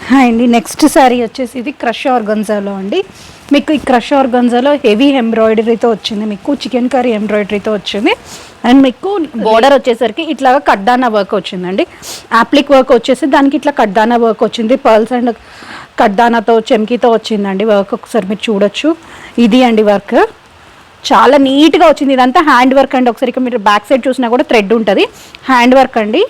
Hi అండి. Next sari వచ్చేసి ఇది క్రష్ ఆర్గన్జాలో అండి. మీకు ఈ క్రష్ ఆర్గన్జాలో హెవీ ఎంబ్రాయిడరీతో వచ్చింది, మీకు చికెన్ కర్రీ ఎంబ్రాయిడరీతో వచ్చింది. అండ్ మీకు బోర్డర్ వచ్చేసరికి ఇట్లాగా కడ్డానా వర్క్ వచ్చిందండి. యాప్లిక్ వర్క్ వచ్చేసి దానికి ఇట్లా కడ్డానా వర్క్ వచ్చింది. పర్ల్స్ అండ్ కడ్డానాతో చెమ్కీతో వచ్చిందండి వర్క్. ఒకసారి మీరు చూడొచ్చు. ఇది అండి వర్క్ చాలా నీట్గా వచ్చింది. ఇదంతా హ్యాండ్ వర్క్ అండి. ఒకసారి మీరు బ్యాక్ సైడ్ చూసినా కూడా థ్రెడ్ ఉంటుంది, హ్యాండ్ వర్క్ అండి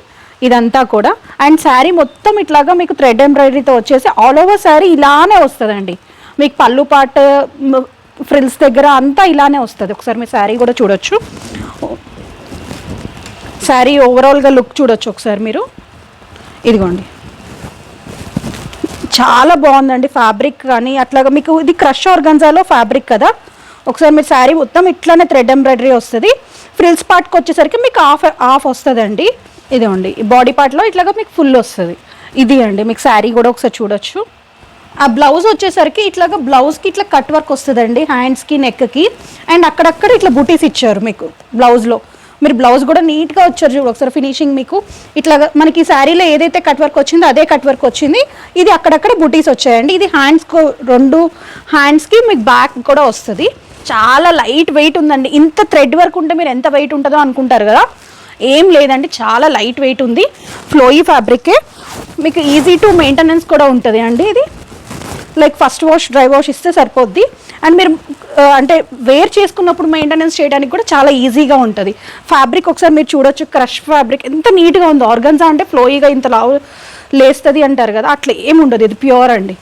ఇదంతా కూడా. అండ్ శారీ మొత్తం ఇట్లాగా మీకు థ్రెడ్ ఎంబ్రాయిడరీతో వచ్చేసి ఆల్ ఓవర్ శారీ ఇలానే వస్తుందండి. మీకు పళ్ళు పార్ట్ ఫ్రిల్స్ దగ్గర అంతా ఇలానే వస్తుంది. ఒకసారి మీ శారీ కూడా చూడొచ్చు. శారీ ఓవరాల్గా లుక్ చూడొచ్చు ఒకసారి మీరు. ఇదిగోండి చాలా బాగుందండి ఫ్యాబ్రిక్ కానీ అట్లాగా. మీకు ఇది క్రష్ ఆర్గన్జాలో ఫ్యాబ్రిక్ కదా. ఒకసారి మీరు శారీ మొత్తం ఇట్లానే థ్రెడ్ ఎంబ్రాయిడరీ వస్తుంది. ఫ్రిల్స్ పార్ట్కి వచ్చేసరికి మీకు హాఫ్ వస్తుందండి. ఇదిగోండి బాడీ పార్ట్లో ఇట్లాగా మీకు ఫుల్ వస్తుంది. ఇది అండి మీకు శారీ కూడా ఒకసారి చూడొచ్చు. ఆ బ్లౌజ్ వచ్చేసరికి ఇట్లాగా బ్లౌజ్కి ఇట్లా కట్ వర్క్ వస్తుందండి, హ్యాండ్స్కి నెక్కి. అండ్ అక్కడక్కడ ఇట్లా బుటీస్ ఇచ్చారు మీకు బ్లౌజ్లో. మీరు బ్లౌజ్ కూడా నీట్గా వచ్చారు చూడు ఒకసారి ఫినిషింగ్. మీకు ఇట్లాగా మనకి ఈ శారీలో ఏదైతే కట్ వర్క్ వచ్చిందో అదే కట్ వర్క్ వచ్చింది. ఇది అక్కడక్కడ బుటీస్ వచ్చాయండి. ఇది హ్యాండ్స్కి, రెండు హ్యాండ్స్కి మీకు బ్యాక్ కూడా వస్తుంది. చాలా లైట్ వెయిట్ ఉందండి. ఇంత థ్రెడ్ వర్క్ ఉంటే మీరు ఎంత వెయిట్ ఉంటుందో అనుకుంటారు కదా, ఏం లేదండి చాలా లైట్ వెయిట్ ఉంది. ఫ్లోయీ ఫ్యాబ్రికే, మీకు ఈజీ టు మెయింటెనెన్స్ కూడా ఉంటుంది అండి. ఇది like first wash dry wash ఇస్తే సరిపోద్ది. అండ్ మీరు అంటే వేర్ చేసుకున్నప్పుడు మెయింటెనెన్స్ చేయడానికి కూడా చాలా ఈజీగా ఉంటుంది. ఫ్యాబ్రిక్ ఒకసారి మీరు చూడొచ్చు. క్రష్ ఫ్యాబ్రిక్ ఎంత నీట్గా ఉంది. ఆర్గన్జా అంటే ఫ్లోయిగా ఇంత లావు లేస్తుంది అంటారు కదా, అట్లా ఏముండదు. ఇది ప్యూర్ అండి.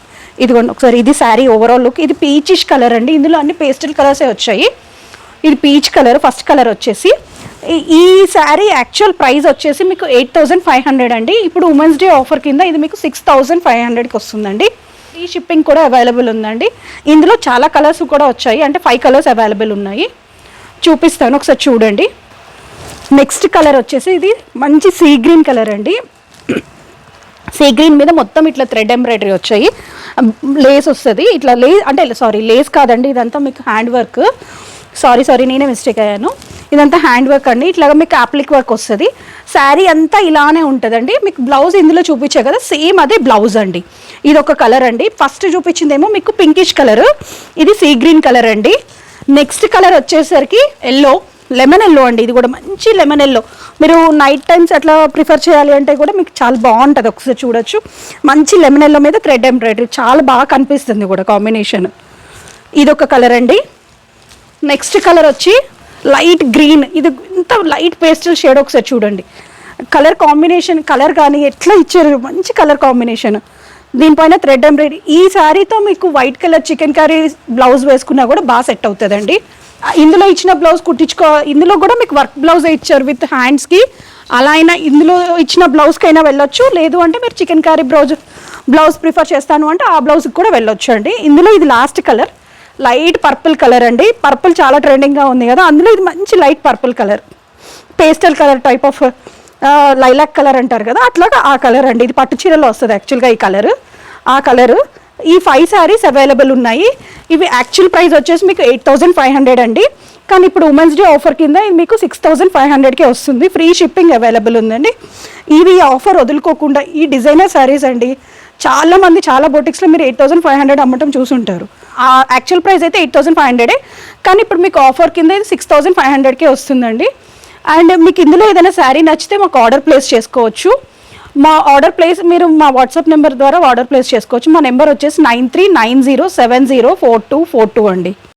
ఇదిగోండి ఒకసారి ఇది శారీ ఓవరాల్ లుక్. ఇది పీచిష్ కలర్ అండి. ఇందులో అన్ని పేస్టల్ కలర్సే వచ్చాయి. ఇది పీచ్ కలర్ ఫస్ట్ కలర్ వచ్చేసి. ఈ శారీ యాక్చువల్ ప్రైస్ వచ్చేసి మీకు 8,500 అండి. ఇప్పుడు ఉమెన్స్ డే ఆఫర్ కింద ఇది మీకు 6,500కి వస్తుందండి. ఈ షిప్పింగ్ కూడా అవైలబుల్ ఉందండి. ఇందులో చాలా కలర్స్ కూడా వచ్చాయి, అంటే 5 కలర్స్ అవైలబుల్ ఉన్నాయి. చూపిస్తాను ఒకసారి చూడండి. నెక్స్ట్ కలర్ వచ్చేసి ఇది మంచి సీ గ్రీన్ కలర్ అండి. సీ గ్రీన్ మీద మొత్తం ఇట్లా థ్రెడ్ ఎంబ్రాయిడరీ వచ్చాయి. లేస్ వస్తుంది ఇట్లా. లేస్ కాదండి, ఇదంతా మీకు హ్యాండ్ వర్క్. సారీ నేనే మిస్టేక్ అయ్యాను. ఇదంతా హ్యాండ్ వర్క్ అండి. ఇట్లాగా మీకు యాప్లిక్ వర్క్ వస్తుంది. శారీ అంతా ఇలానే ఉంటుందండి. మీకు బ్లౌజ్ ఇందులో చూపించే కదా, సేమ్ అదే బ్లౌజ్ అండి. ఇది ఒక కలర్ అండి. ఫస్ట్ చూపించిందేమో మీకు పింకిష్ కలర్, ఇది సీ గ్రీన్ కలర్ అండి. నెక్స్ట్ కలర్ వచ్చేసరికి ఎల్లో, లెమన్ ఎల్లో అండి. ఇది కూడా మంచి లెమన్ ఎల్లో. మీరు నైట్ టైమ్స్ అట్లా ప్రిఫర్ చేయాలి అంటే కూడా మీకు చాలా బాగుంటుంది. ఒకసారి చూడొచ్చు. మంచి లెమన్ ఎల్లో మీద థ్రెడ్ ఎంబ్రాయిడరీ చాలా బాగా కనిపిస్తుంది కూడా కాంబినేషన్. ఇది ఒక కలర్ అండి. నెక్స్ట్ కలర్ వచ్చి లైట్ గ్రీన్. ఇది ఇంత లైట్ పేస్టల్ షేడ్. ఒకసారి చూడండి కలర్ కాంబినేషన్. కలర్ కానీ ఎట్లా ఇచ్చారు, మంచి కలర్ కాంబినేషన్. దీనిపైన థ్రెడ్ ఎంబ్రాయిడరీ. ఈ శారీతో మీకు white colour chicken curry blouse వేసుకున్నా కూడా బాగా సెట్ అవుతుందండి. ఇందులో ఇచ్చిన బ్లౌజ్ ఇందులో కూడా మీకు వర్క్ బ్లౌజ్ ఇచ్చారు విత్ హ్యాండ్స్కి. అలా అయినా ఇందులో ఇచ్చిన బ్లౌజ్కి అయినా వెళ్ళొచ్చు. లేదు అంటే మీరు చికెన్ కర్రీ బ్లౌజ్ ప్రిఫర్ చేస్తాను అంటే ఆ బ్లౌజ్కి కూడా వెళ్ళొచ్చు అండి. ఇందులో ఇది last colour light purple colour అండి. పర్పుల్ చాలా ట్రెండింగ్గా ఉంది కదా, అందులో ఇది మంచి light purple colour, pastel colour type of lilac colour అంటారు కదా, అట్లాగా ఆ కలర్ అండి. ఇది పట్టు చీరలో వస్తుంది యాక్చువల్గా ఈ కలర్. ఆ కలరు. ఈ 5 శారీస్ అవైలబుల్ ఉన్నాయి. ఇవి యాక్చువల్ ప్రైస్ వచ్చేసి మీకు 8,500 అండి. కానీ ఇప్పుడు ఉమెన్స్ డే ఆఫర్ కింద ఇది మీకు 6,500కే వస్తుంది. ఫ్రీ షిప్పింగ్ అవైలబుల్ ఉందండి. ఇవి ఆఫర్ వదులుకోకుండా ఈ డిజైనర్ శారీస్ అండి. చాలామంది చాలా బొటిక్స్లో మీరు 8,500 అమ్మటం చూసుంటారు. ఆ యాక్చువల్ ప్రైస్ అయితే 8,500, కానీ ఇప్పుడు మీకు ఆఫర్ కింద ఇది 6,500కే వస్తుందండి. అండ్ మీకు ఇందులో ఏదైనా శారీ నచ్చితే మాకు ఆర్డర్ ప్లేస్ చేసుకోవచ్చు. మీరు మా వాట్సాప్ నెంబర్ ద్వారా ఆర్డర్ ప్లేస్ చేసుకోవచ్చు. మా నెంబర్ వచ్చేసి 9390704242 అండి.